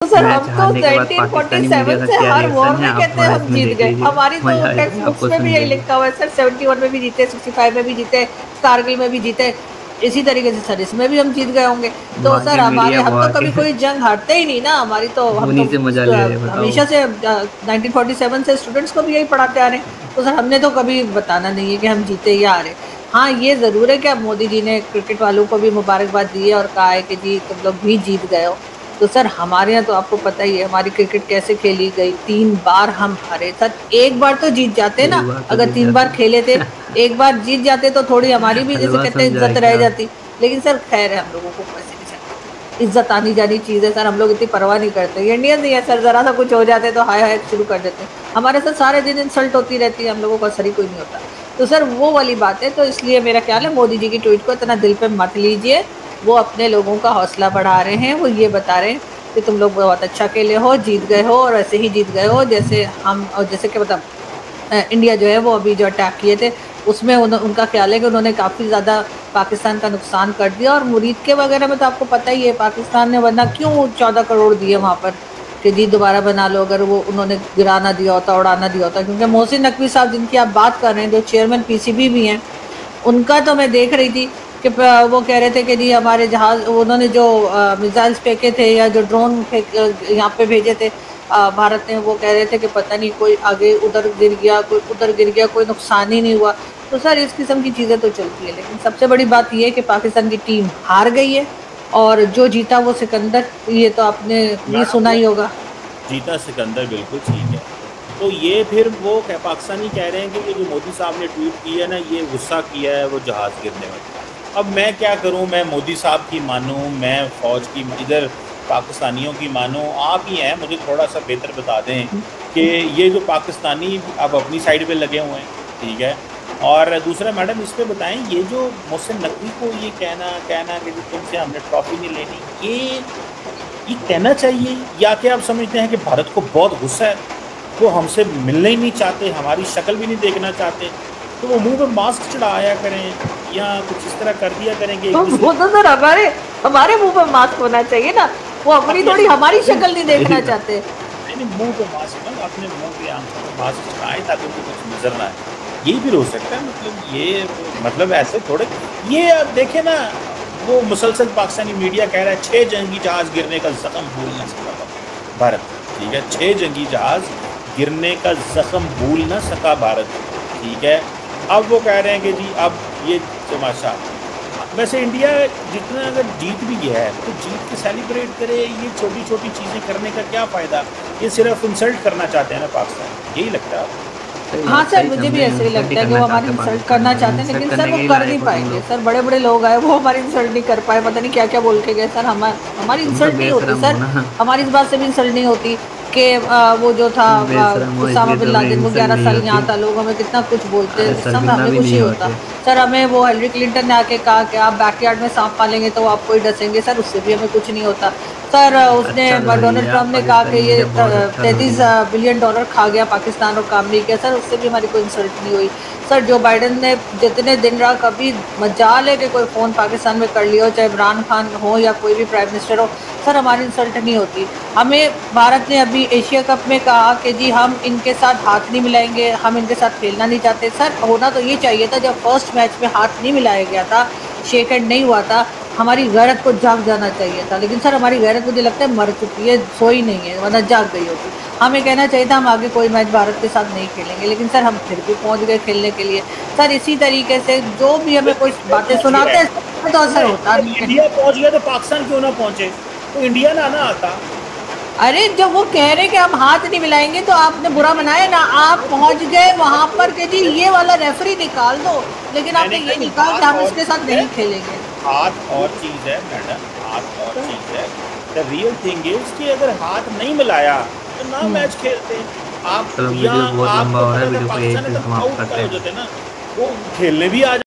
तो सर हम मैच तो हारने के बाद पाकिस्तानी मीडिया 1947 का से क्या हर वॉर रिएक्शन है में आप कहते हैं थोड़ा हम इसमें जीत देख गए। लीजिए। हमारी तो मजा टेक्स्ट आएगा बुक्स आपको में सुन भी के यही भी। लिखा हुआ है सर, 71 में भी जीते, 65 में भी जीते, कारगिल में भी जीते। इसी तरीके से सर इसमें भी हम जीत गए होंगे। तो वहाँ सर के हमारे मीडिया हम तो वहाँ कभी के कोई जंग हारते ही नहीं ना, हमारी तो हम तो उन्हीं से मजा ले रहे हैं, बताओ। हमेशा से 1947 से स्टूडेंट्स को भी यही पढ़ाते आ रहे हैं। तो सर हमने तो कभी बताना नहीं है कि हम जीते या हारे। हाँ, ये ज़रूर है कि अब मोदी जी ने क्रिकेट वालों को भी मुबारकबाद दी है और कहा है कि जी तुम लोग भी जीत गए हो। तो सर हमारे यहाँ तो आपको पता ही है हमारी क्रिकेट कैसे खेली गई, 3 बार हम हारे। सर एक बार तो जीत जाते ना, एक बार तो अगर जीत 3 बार जाते। खेले थे, एक बार जीत जाते तो थोड़ी हमारी भी जैसे हलवा कहते हैं समझा है इज़्ज़त रह क्या आप? जाती। लेकिन सर खैर है, हम लोगों को वैसे भी सर इज़्ज़त आनी-जानी चीज़ है सर, हम लोग इतनी परवाह नहीं करते। ये इंडियन नहीं है सर, ज़रा-सा कुछ हो जाता है तो हाय-हाय शुरू कर देते हैं। हमारे साथ सारे दिन इंसल्ट होती रहती है, हम लोगों का असर ही कोई नहीं होता। तो सर वो वाली बात है, तो इसलिए मेरा ख्याल है मोदी जी की ट्वीट को इतना दिल पे मत लीजिए। वो अपने लोगों का हौसला बढ़ा रहे हैं, वो ये बता रहे हैं कि तुम लोग बहुत अच्छा खेले हो, जीत गए हो और ऐसे ही जीत गए हो जैसे हम, और जैसे कि मतलब इंडिया जो है वो अभी जो अटैक किए थे उसमें उनका ख्याल है कि उन्होंने काफ़ी ज़्यादा पाकिस्तान का नुकसान कर दिया। और मुरीद के वगैरह में तो आपको पता ही है पाकिस्तान ने वरना क्यों 14 करोड़ दिए वहाँ पर कि जी दोबारा बना लो, अगर वो उन्होंने गिरा ना दिया होता, उड़ा ना दिया होता। क्योंकि मोहसिन नकवी साहब जिनकी आप बात कर रहे हैं, जो चेयरमैन पीसीबी भी हैं, उनका तो मैं देख रही थी कि वो कह रहे थे कि जी हमारे जहाज, उन्होंने जो मिसाइल्स फेंके थे या जो ड्रोन यहाँ पे भेजे थे भारत ने, वो कह रहे थे कि पता नहीं कोई आगे उधर गिर गया, कोई उधर गिर गया, कोई नुकसान ही नहीं हुआ। तो सर इस किस्म की चीज़ें तो चलती है, लेकिन सबसे बड़ी बात ये है कि पाकिस्तान की टीम हार गई है और जो जीता वो सिकंदर, ये तो आपने भी मैडम सुना वो ही होगा। जीता सिकंदर बिल्कुल ठीक है। तो ये फिर वो पाकिस्तानी कह रहे हैं कि ये जो मोदी साहब ने ट्वीट किया है ना, ये गुस्सा किया है वो जहाज़ गिरने में। अब मैं क्या करूं, मैं मोदी साहब की मानूं, मैं फ़ौज की इधर पाकिस्तानियों की मानूं? आप ही हैं, मुझे थोड़ा सा बेहतर बता दें कि ये जो पाकिस्तानी अब अपनी साइड पे लगे हुए हैं, ठीक है। और दूसरा मैडम इस पे बताएं, ये जो मोहसिन नकवी को ये कहना कहना कि जो तुमसे हमने ट्रॉफी नहीं लेनी, ये कहना चाहिए, या कि आप समझते हैं कि भारत को बहुत गुस्सा है, वो हमसे मिलना ही नहीं चाहते, हमारी शक्ल भी नहीं देखना चाहते, तो वो मुंह पे मास्क चढ़ाया करें या कुछ इस तरह कर दिया करें कि एक तो दूसरे वो तो सर हमारे हमारे मुंह पे मास्क होना चाहिए ना, वो अपनी थोड़ी हमारी शक्ल नहीं देखना चाहते। नहीं नहीं, मुंह पे मास्क ना, अपने मुंह पे आंखों पे मास्क चढ़ाएं ताकि उनको कुछ नजर ना आए। यही भी हो सकता है, मतलब ये मतलब ऐसे थोड़े, ये अब देखे ना, वो मुसलसल पाकिस्तानी मीडिया कह रहा है 6 जंगी जहाज गिरने का जख्म भूल ना सका भारत, ठीक है। 6 जंगी जहाज गिरने का जख्म भूल ना सका भारत, ठीक है। अब वो कह रहे हैं कि जी अब ये तमाशा, वैसे इंडिया जितना अगर जीत भी गया है तो जीत के सेलिब्रेट करे, ये छोटी छोटी चीज़ें करने का क्या फ़ायदा? ये सिर्फ इंसल्ट करना चाहते हैं ना पाकिस्तान, यही लगता है आपको? सही हाँ बात, सर, सही मुझे भी समझे, ऐसे ही इंसल्ट ही लगता है कि वो करना हमारी चाहते हैं इंसल्ट पाकिस्तान करना को, चाहते हैं, इंसल्ट लेकिन सर करने वो के ही कर नहीं लायक हो तुम पाएंगे। लोग। सर बड़े बड़े लोग आए, वो हमारी इंसल्ट नहीं कर पाए, पता नहीं क्या क्या बोल के गए। सर हमारी तुम तो इंसल्ट नहीं होती बेशरम हो सर, ना। हमारी इस बात से भी इंसल्ट नहीं होती कि वो जो था तुम बेशरम हो उसामा इसलिए बिन तुम्हें लादेन, वो इंसल्ट 11 नहीं साल यहाँ होती। था, लोग हमें कितना कुछ बोलते अरे हैं, उस समय शर्मिंदा हमें भी कुछ नहीं नहीं होता। होते। सर हमें वो हिलरी क्लिंटन ने आके कहा कि आप बैकयार्ड में सांप पालेंगे तो वो आपको ही डसेंगे, सर उससे भी हमें कुछ नहीं होता। सर उसने अच्छा थोड़ी डोनाल्ड है, ट्रंप आप ने कहा कि पाकिस्तानी ये मीडिया बहुत अच्छा थोड़ी 33 है। बिलियन डॉलर खा गया पाकिस्तान और काम नहीं किया, सर उससे भी हमारी कोई इंसल्ट नहीं हुई। सर जो बाइडेन ने जितने दिन रहा, कभी मजाल है कि कोई फ़ोन पाकिस्तान में कर लिया हो, चाहे इमरान खान हो या कोई भी प्राइम मिनिस्टर हो, सर हमारी इंसल्ट नहीं होती। हमें भारत ने अभी एशिया कप में कहा कि जी हम इनके साथ हाथ नहीं मिलाएंगे, हम इनके साथ खेलना नहीं चाहते। सर होना तो ये चाहिए था, जब फर्स्ट मैच में हाथ नहीं मिलाया गया था, शेक हैंड नहीं हुआ था, हमारी गैरत को जाग जाना चाहिए था। लेकिन सर हमारी गैरत मुझे लगता है मर चुकी है, सोई नहीं है, वरना जाग गई होती। हमें कहना चाहिए था हम आगे कोई मैच भारत के साथ नहीं खेलेंगे, लेकिन सर हम फिर भी पहुंच गए खेलने के लिए। सर इसी तरीके से जो भी हमें कोई इंडिया बातें पहुंच गया सुनाते है, हैं उसमें तो असर नहीं, होता जब नहीं है। इंडिया पहुंच गया तो पाकिस्तान क्यों ना पहुंचे? तो इंडिया ना ना आता। अरे जब वो कह रहे कि हम हाथ नहीं मिलाएंगे तो आपने बुरा मनाया ना, आप पहुंच गए वहां पर कि जी ये वाला रेफरी निकाल दो, लेकिन आपने मैंने ये कहा नहीं कहा कि हाथ हम और इसके साथ चीज है, नहीं खेलेंगे। हाथ और चीज है मैडम, हाथ और चीज है। द रियल थिंग इज कि अगर हाथ नहीं मिलाया तो ना हम्म। मैच खेलते। आप चलो या वीडियो बहुत लंबा आपको हो रहा पता है, था वीडियो को यहीं पाकिस्तान पे एकदम समाप्त आउट का करते हो हैं। जाते ना, वो खेलने भी आ